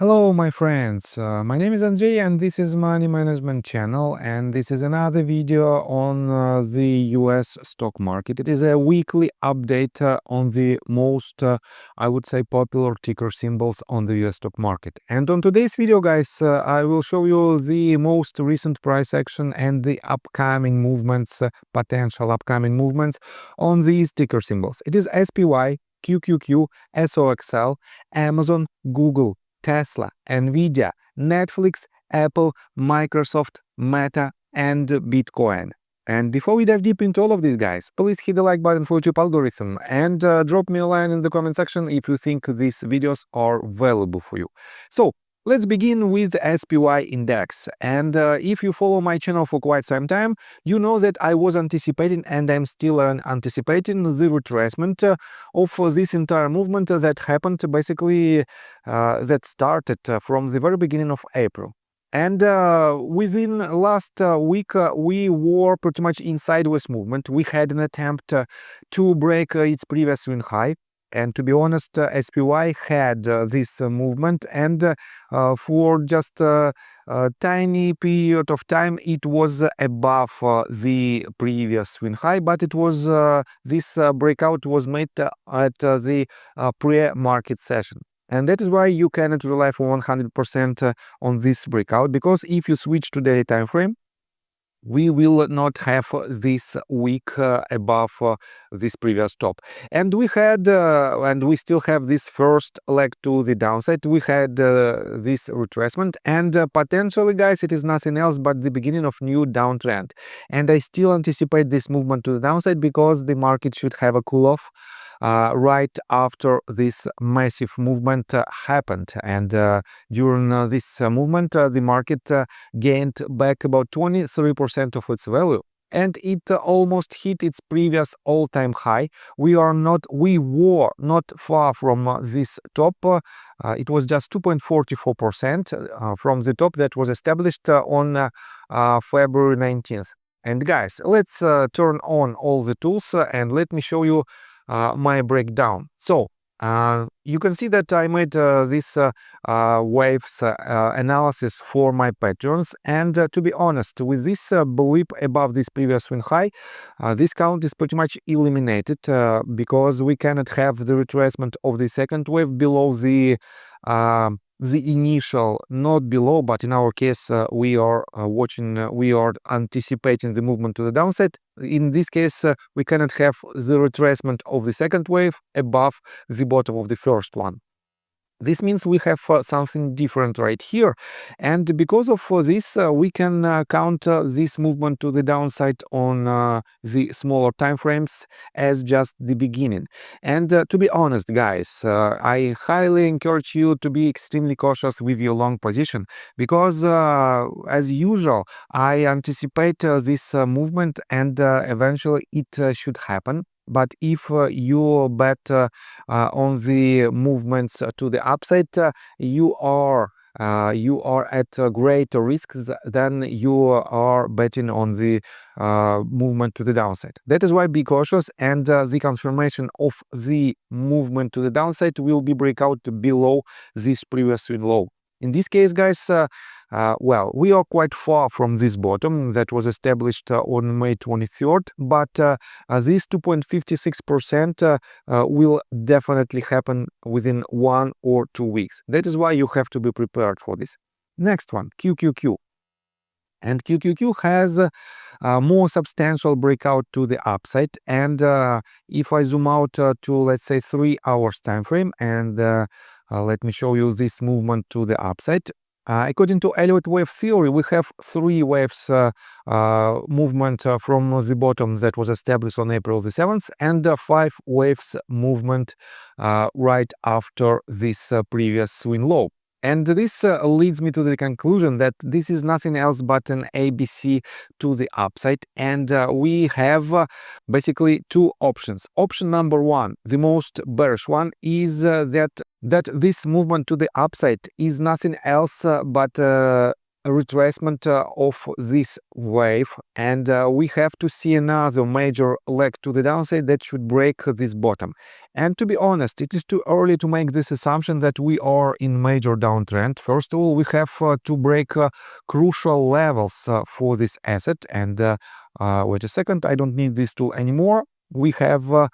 Hello my friends, my name is Andrei and this is Money Management channel, and this is another video on the US stock market. It is a weekly update on the most, I would say, popular ticker symbols on the US stock market. And on today's video, guys, I will show you the most recent price action and the upcoming movements, potential upcoming movements on these ticker symbols. It is SPY, QQQ, SOXL, Amazon, Google, Tesla, Nvidia, Netflix, Apple, Microsoft, Meta, and Bitcoin. And before we dive deep into all of these, guys, please hit the like button for YouTube algorithm and drop me a line in the comment section if you think these videos are valuable for you. So let's begin with SPY index. And if you follow my channel for quite some time, you know that I was anticipating, and I'm still anticipating, the retracement of this entire movement that happened basically that started from the very beginning of April. And within last week, we were pretty much in sideways movement. We had an attempt to break its previous swing high. And to be honest, SPY had this movement, and for just a tiny period of time, it was above the previous swing high. But it was this breakout was made at the pre-market session. And that is why you cannot rely for 100% on this breakout, because if you switch to daily time frame, we will not have this week above this previous top. And we had, and we still have this first leg to the downside. We had this retracement, and potentially, guys, it is nothing else but the beginning of new downtrend. And I still anticipate this movement to the downside, because the market should have a cool off right after this massive movement happened. And during this movement, the market gained back about 23% of its value, and it almost hit its previous all-time high. We were not far from this top. It was just 2.44% from the top that was established on February 19th. And guys, let's turn on all the tools and let me show you my breakdown. So you can see that I made this waves analysis for my patterns, and to be honest, with this blip above this previous swing high, this count is pretty much eliminated because we cannot have the retracement of the second wave below the initial, not below, but in our case, we are we are anticipating the movement to the downside. In this case, we cannot have the retracement of the second wave above the bottom of the first one. This means we have something different right here, and because of this, we can count this movement to the downside on the smaller time frames as just the beginning. And to be honest, guys, I highly encourage you to be extremely cautious with your long position, because as usual, I anticipate this movement, and eventually it should happen. But if you bet on the movements to the upside, you are at greater risks than you are betting on the movement to the downside. That is why be cautious, and the confirmation of the movement to the downside will be breakout below this previous swing low. In this case, guys, well, we are quite far from this bottom that was established on May 23rd, but this 2.56% will definitely happen within 1 or 2 weeks. That is why you have to be prepared for this. Next one, QQQ. And QQQ has a more substantial breakout to the upside. And if I zoom out to, let's say, 3 hours time frame, and let me show you this movement to the upside. According to Elliott wave theory, we have 3 waves movement from the bottom that was established on April the 7th, and 5 waves movement right after this previous swing low. And this leads me to the conclusion that this is nothing else but an ABC to the upside. And we have basically 2 options. Option number 1, the most bearish one, is that this movement to the upside is nothing else but a retracement of this wave, and we have to see another major leg to the downside that should break this bottom. And to be honest, it is too early to make this assumption that we are in major downtrend. First of all, we have to break crucial levels for this asset. And wait a second, I don't need this tool anymore. We have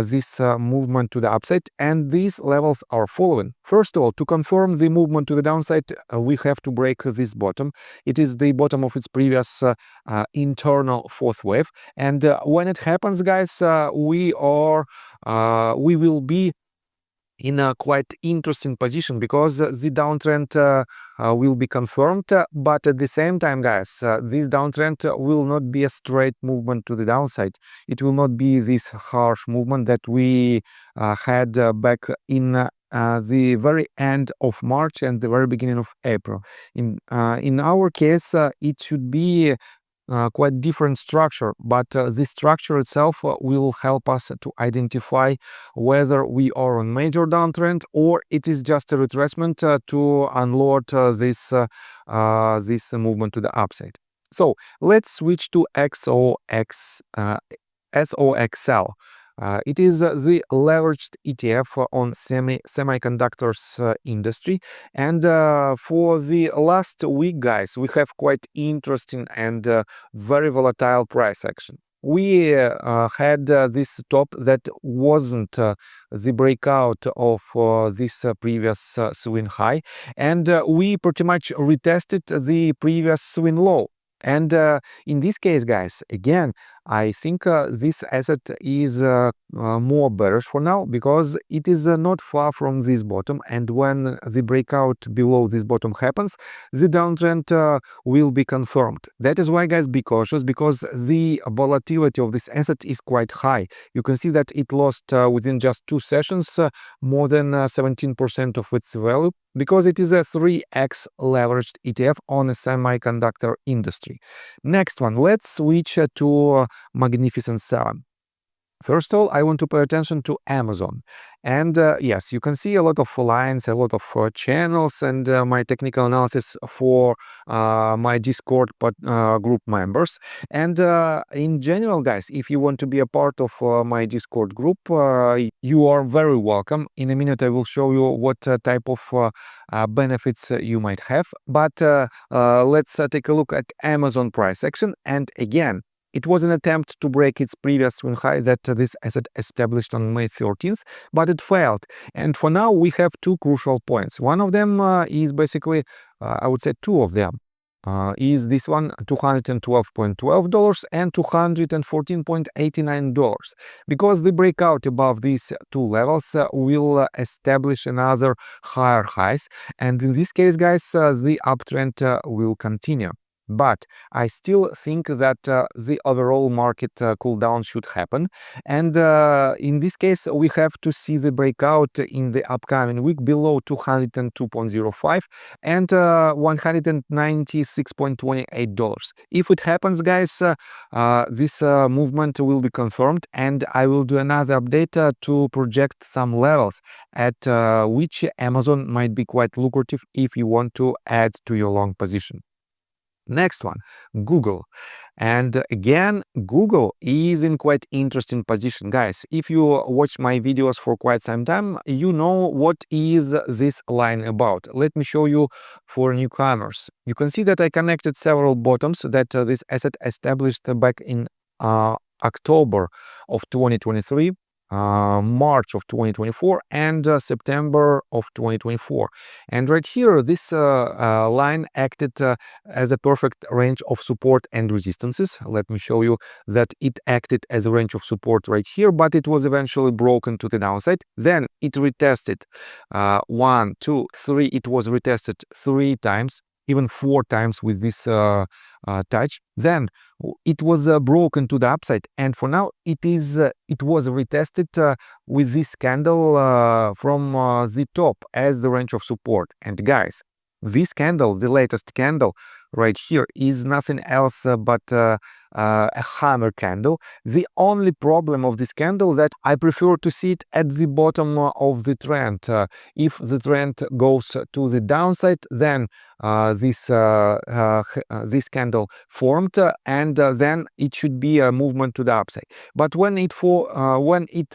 this movement to the upside, and these levels are following. First of all, to confirm the movement to the downside, we have to break this bottom. It is the bottom of its previous internal fourth wave, and when it happens, guys, we will be in a quite interesting position, because the downtrend will be confirmed, but at the same time, guys, this downtrend will not be a straight movement to the downside. It will not be this harsh movement that we had back in the very end of March and the very beginning of April. In our case, it should be quite different structure, but this structure itself will help us to identify whether we are on major downtrend or it is just a retracement to unload this movement to the upside. So let's switch to SOXL. It is the leveraged ETF on semiconductors industry, and for the last week, guys, we have quite interesting and very volatile price action. We had this top that wasn't the breakout of this previous swing high, and we pretty much retested the previous swing low. And in this case, guys, again, I think this asset is more bearish for now, because it is not far from this bottom, and when the breakout below this bottom happens, the downtrend will be confirmed. That is why, guys, be cautious, because the volatility of this asset is quite high. You can see that it lost within just 2 sessions more than 17% of its value, because it is a 3x leveraged ETF on a semiconductor industry. Next one, let's switch to Magnificent 7. First of all, I want to pay attention to Amazon. And yes, you can see a lot of lines, a lot of channels, and my technical analysis for my Discord group members. And in general, guys, if you want to be a part of my Discord group, you are very welcome. In a minute, I will show you what type of benefits you might have. But let's take a look at Amazon price action. And again, it was an attempt to break its previous swing high that this asset established on May 13th, but it failed. And for now, we have 2 crucial points. One of them is basically, I would say 2 of them, is this one, $212.12 and $214.89. Because the breakout above these 2 levels will establish another higher highs. And in this case, guys, the uptrend will continue. But I still think that the overall market cool down should happen. And in this case, we have to see the breakout in the upcoming week below 202.05 and $196.28. If it happens, guys, this movement will be confirmed, and I will do another update to project some levels at which Amazon might be quite lucrative if you want to add to your long position. Next one, Google. And again, Google is in quite interesting position. Guys, if you watch my videos for quite some time, you know what is this line about. Let me show you for newcomers. You can see that I connected several bottoms that this asset established back in October of 2023. March of 2024 and September of 2024, and right here this line acted as a perfect range of support and resistances. Let me show you that it acted as a range of support right here, but it was eventually broken to the downside. Then it retested 1, 2, 3. It was retested 3 times, even 4 times with this touch. Then it was broken to the upside, and for now it was retested with this candle from the top as the range of support. And guys, this candle, the latest candle, right here is nothing else but a hammer candle. The only problem of this candle that I prefer to see it at the bottom of the trend. If the trend goes to the downside, then this candle formed, and then it should be a movement to the upside. But when it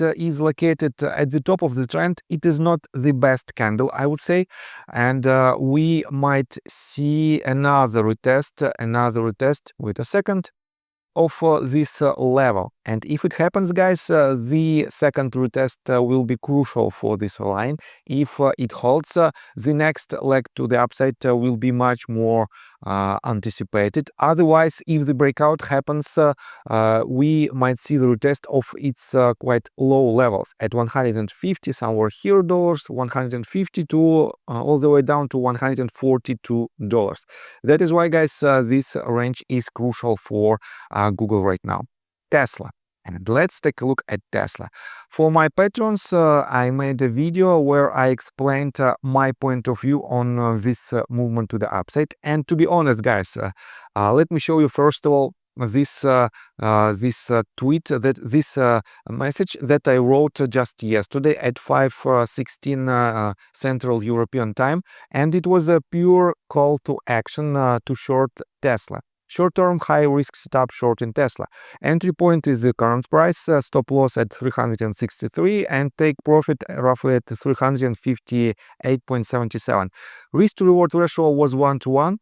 is located at the top of the trend, it is not the best candle, I would say, and we might see another retest. Wait a second, of this level. And if it happens, guys, the second retest will be crucial for this line. If it holds, the next leg to the upside will be much more anticipated. Otherwise, if the breakout happens, we might see the retest of its quite low levels at 150, somewhere here dollars, 152, all the way down to $142. That is why, guys, this range is crucial for Google right now. Tesla. And let's take a look at Tesla. For my patrons, I made a video where I explained my point of view on this movement to the upside. And to be honest, guys, let me show you first of all this message that I wrote just yesterday at 5:16 Central European Time, and it was a pure call to action to short Tesla. Short-term high-risk setup short in Tesla. Entry point is the current price, stop loss at 363, and take profit roughly at 358.77. Risk-to-reward ratio was 1:1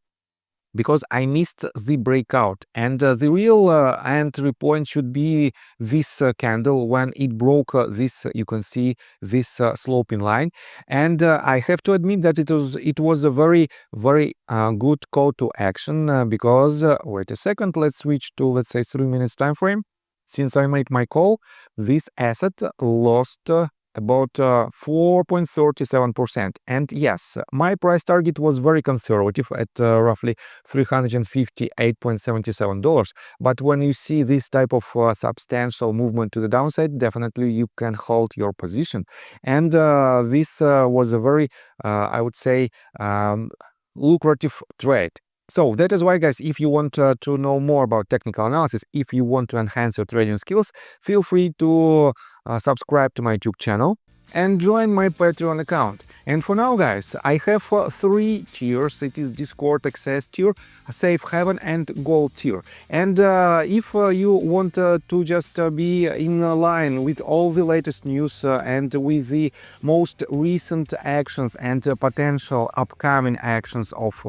because I missed the breakout, and the real entry point should be this candle when it broke this, you can see this sloping line, and I have to admit that it was a very good call to action because wait a second, let's switch to, let's say, 3 minutes time frame. Since I made my call, this asset lost about 4.37%. And yes, my price target was very conservative at roughly $358.77. But when you see this type of substantial movement to the downside, definitely you can hold your position. And this was a very, I would say, lucrative trade. So that is why, guys, if you want to know more about technical analysis, if you want to enhance your trading skills, feel free to subscribe to my YouTube channel and join my Patreon account. And for now, guys, I have 3 tiers. It is Discord access tier, Safe Haven, and Gold tier. And if you want to just be in line with all the latest news and with the most recent actions and potential upcoming actions of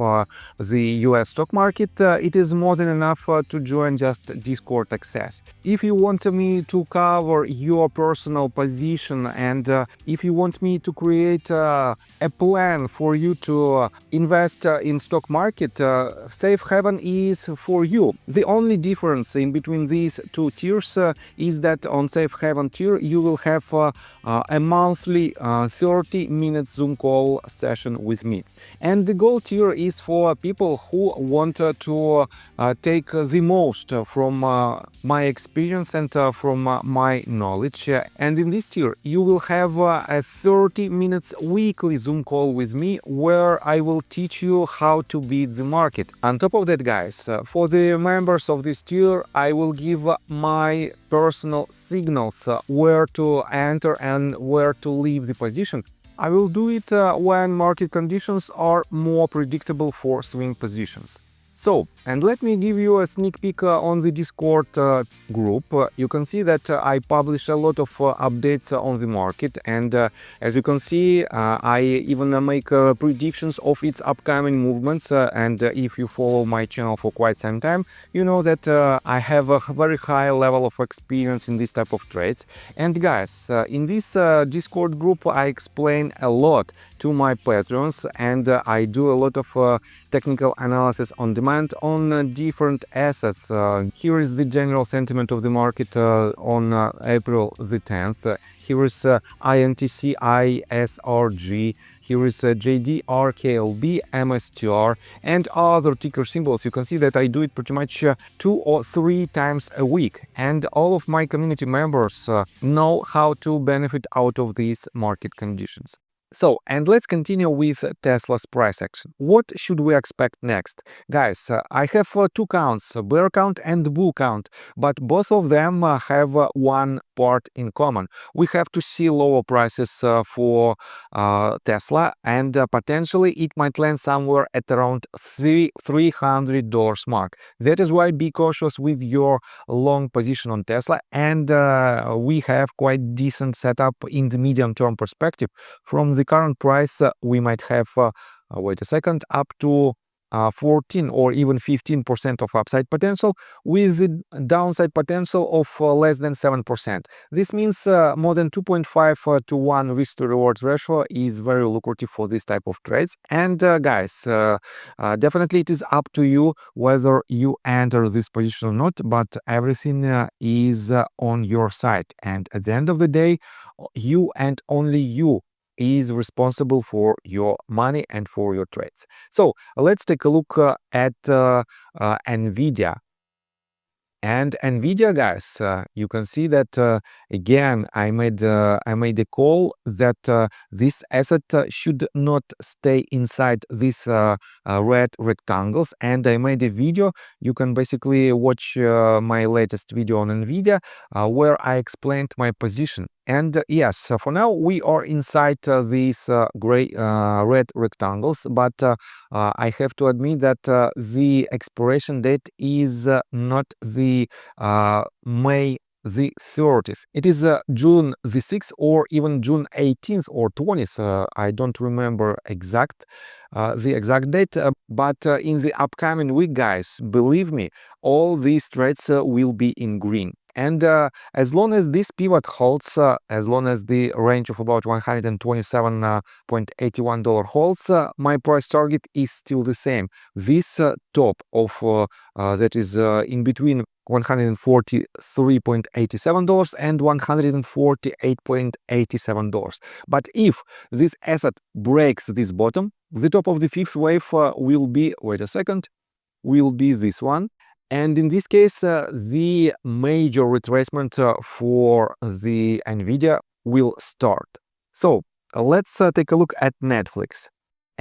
the US stock market, it is more than enough to join just Discord access. If you want me to cover your personal position and if you want me to create a plan for you to invest in stock market, Safe Haven is for you. The only difference in between these 2 tiers is that on Safe Haven tier you will have a monthly 30-minute Zoom call session with me. And the Gold tier is for people who want to take the most from my experience and from my knowledge. And in this tier you will have a 30 minutes weekly Zoom call with me where I will teach you how to beat the market. On top of that, guys, for the members of this tier, I will give my personal signals where to enter and where to leave the position. I will do it when market conditions are more predictable for swing positions. So, and let me give you a sneak peek on the Discord group. You can see that I publish a lot of updates on the market, and as you can see, I even make predictions of its upcoming movements. And if you follow my channel for quite some time, you know that I have a very high level of experience in this type of trades. And guys, in this Discord group, I explain a lot to my patrons, and I do a lot of technical analysis on demand on different assets. Here is the general sentiment of the market on April the 10th. Here is INTC, ISRG. Here is JDR, KLB, MSTR, and other ticker symbols. You can see that I do it pretty much 2 or 3 times a week. And all of my community members know how to benefit out of these market conditions. So, and let's continue with Tesla's price action. What should we expect next? Guys, I have two counts, bear count and bull count, but both of them have one part in common. We have to see lower prices for Tesla, and potentially it might land somewhere at around $300 mark. That is why be cautious with your long position on Tesla, and we have quite decent setup in the medium-term perspective. From the current price, we might have, wait a second, up to 14 or even 15% of upside potential, with the downside potential of less than 7%. This means more than 2.5 to 1 risk to reward ratio is very lucrative for this type of trades. And guys, definitely it is up to you whether you enter this position or not, but everything is on your side. And at the end of the day, you and only you is responsible for your money and for your trades. So let's take a look at Nvidia. And Nvidia, guys, you can see that again I made a call that this asset should not stay inside these red rectangles, and I made a video. You can basically watch my latest video on Nvidia where I explained my position. And yes, for now we are inside these red rectangles, but I have to admit that the expiration date is not the May the 30th. It is June the 6th or even June 18th or 20th. I don't remember the exact date, but in the upcoming week, guys, believe me, all these trades will be in green. And as long as this pivot holds, as long as the range of about $127.81 holds, my price target is still the same. This top of that is in between $143.87 and $148.87. But if this asset breaks this bottom, the top of the fifth wave will be, wait a second, will be this one. And in this case, the major retracement for the Nvidia will start. So let's take a look at Netflix.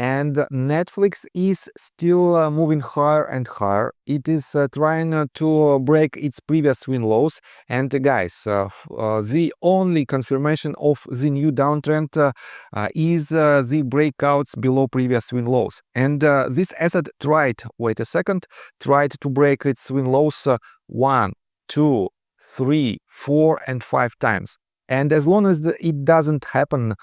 And Netflix is still moving higher and higher. It is trying to break its previous swing lows. And guys, the only confirmation of the new downtrend is the breakouts below previous swing lows. And this asset tried to break its swing lows 1, 2, 3, 4, and 5 times. And as long as it doesn't happen,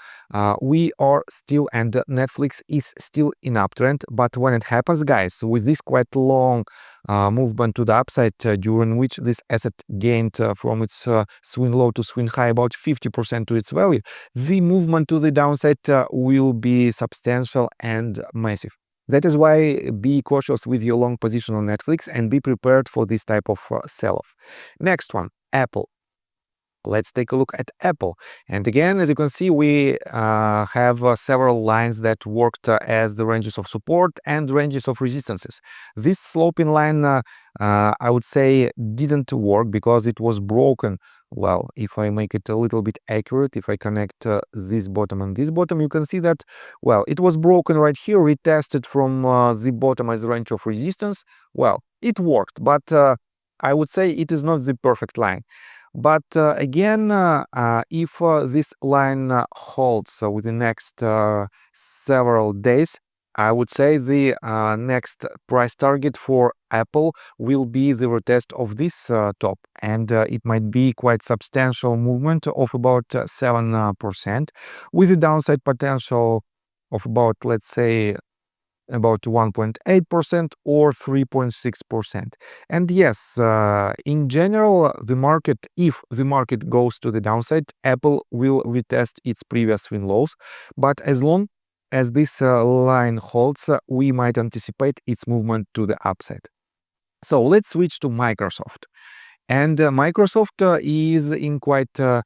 we are still, and Netflix is still in uptrend. But when it happens, guys, with this quite long movement to the upside, during which this asset gained from its swing low to swing high about 50% to its value, the movement to the downside will be substantial and massive. That is why be cautious with your long position on Netflix and be prepared for this type of sell-off. Next one, Apple. Let's take a look at Apple. And again, as you can see, we have several lines that worked as the ranges of support and ranges of resistances. This sloping line, I would say, didn't work because it was broken. Well, if I make it a little bit accurate, if I connect this bottom and this bottom, you can see that, well, it was broken right here, retested from the bottom as a range of resistance. Well, it worked, but I would say it is not the perfect line. But again, if this line holds within the next several days, I would say the next price target for Apple will be the retest of this top, and it might be quite substantial movement of about 7%, with a downside potential of about, let's say, about 1.8% or 3.6%. And yes, in general, the market, if the market goes to the downside, Apple will retest its previous swing lows. But as long as this line holds, we might anticipate its movement to the upside. So let's switch to Microsoft. And Microsoft is in quite a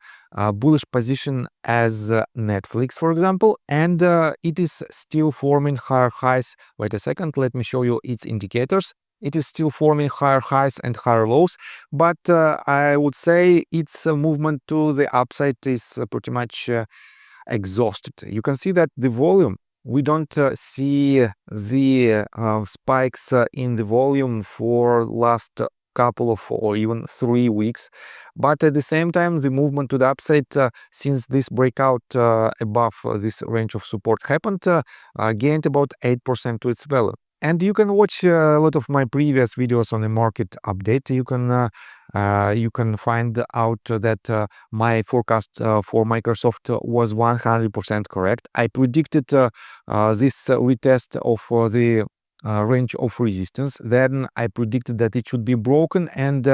bullish position as Netflix, for example, and it is still forming higher highs. Wait a second, let me show you its indicators. It is still forming higher highs and higher lows, but I would say its movement to the upside is pretty much exhausted. You can see that the volume, we don't see the spikes in the volume for last couple of or even 3 weeks, but at the same time the movement to the upside since this breakout above this range of support happened gained about 8% to its value. And you can watch a lot of my previous videos on the market update. You can find out that my forecast for Microsoft was 100% correct. I predicted this retest of the range of resistance. Then I predicted that it should be broken, and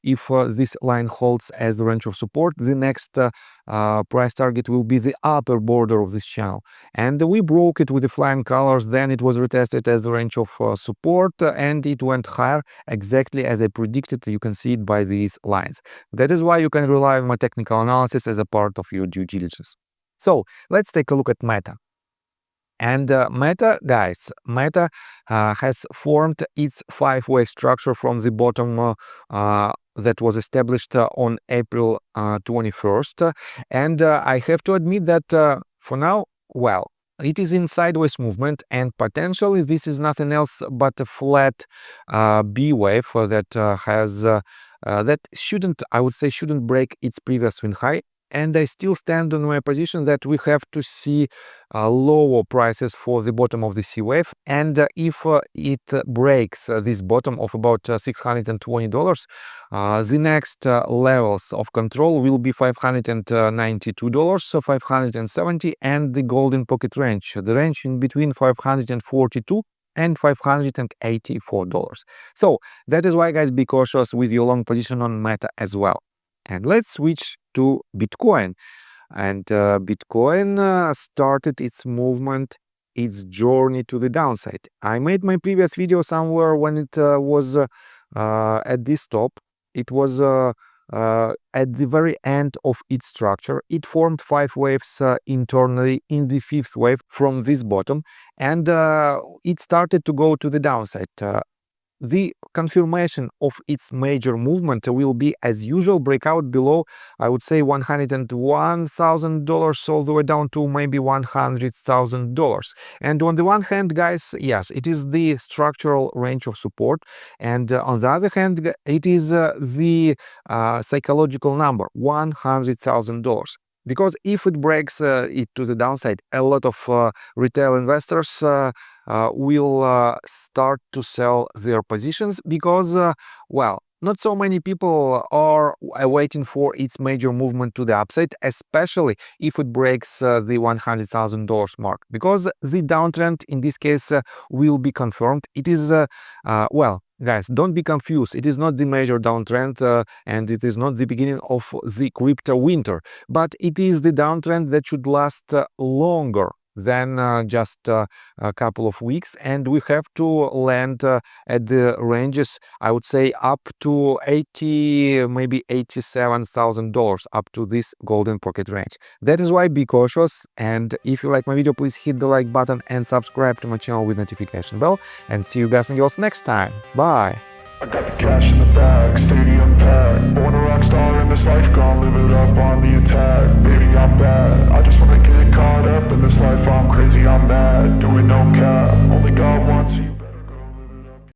if this line holds as the range of support, the next price target will be the upper border of this channel. And we broke it with the flying colors. Then it was retested as the range of support, and it went higher exactly as I predicted. You can see it by these lines. That is why you can rely on my technical analysis as a part of your due diligence. So let's take a look at Meta. And Meta has formed its 5-wave structure from the bottom that was established on April 21st. And I have to admit that for now, well, it is in sideways movement, and potentially this is nothing else but a flat B wave that has that shouldn't, I would say, shouldn't break its previous swing high. And I still stand on my position that we have to see lower prices for the bottom of the C wave. And if it breaks this bottom of about $620, the next levels of control will be $592, so $570, and the golden pocket range, the range in between $542 and $584. So that is why, guys, be cautious with your long position on Meta as well. And let's switch to Bitcoin. And Bitcoin started its movement, its journey to the downside. I made my previous video somewhere when it was at this top. It was at the very end of its structure. It formed 5 waves internally in the 5th wave from this bottom, and it started to go to the downside. The confirmation of its major movement will be, as usual, breakout below, I would say, $101,000 all the way down to maybe $100,000. And on the one hand, guys, yes, it is the structural range of support, and on the other hand, it is the psychological number, $100,000. Because if it breaks it to the downside, a lot of retail investors will start to sell their positions because, well, not so many people are waiting for its major movement to the upside, especially if it breaks the $100,000 mark, because the downtrend in this case will be confirmed. It is, well, guys, don't be confused. It is not the major downtrend and it is not the beginning of the crypto winter, but it is the downtrend that should last longer than just a couple of weeks, and we have to land at the ranges, I would say, up to maybe $87,000 up to this golden pocket range. That is why be cautious, and if you like my video, please hit the like button and subscribe to my channel with notification bell, and see you guys and girls next time. Bye. I got the cash in the bag, stadium packed. Born a rock star in this life, gon' live it up on the attack. Baby, I'm bad, I just wanna get caught up in this life. I'm crazy, I'm mad, doing no cap. Only God wants you.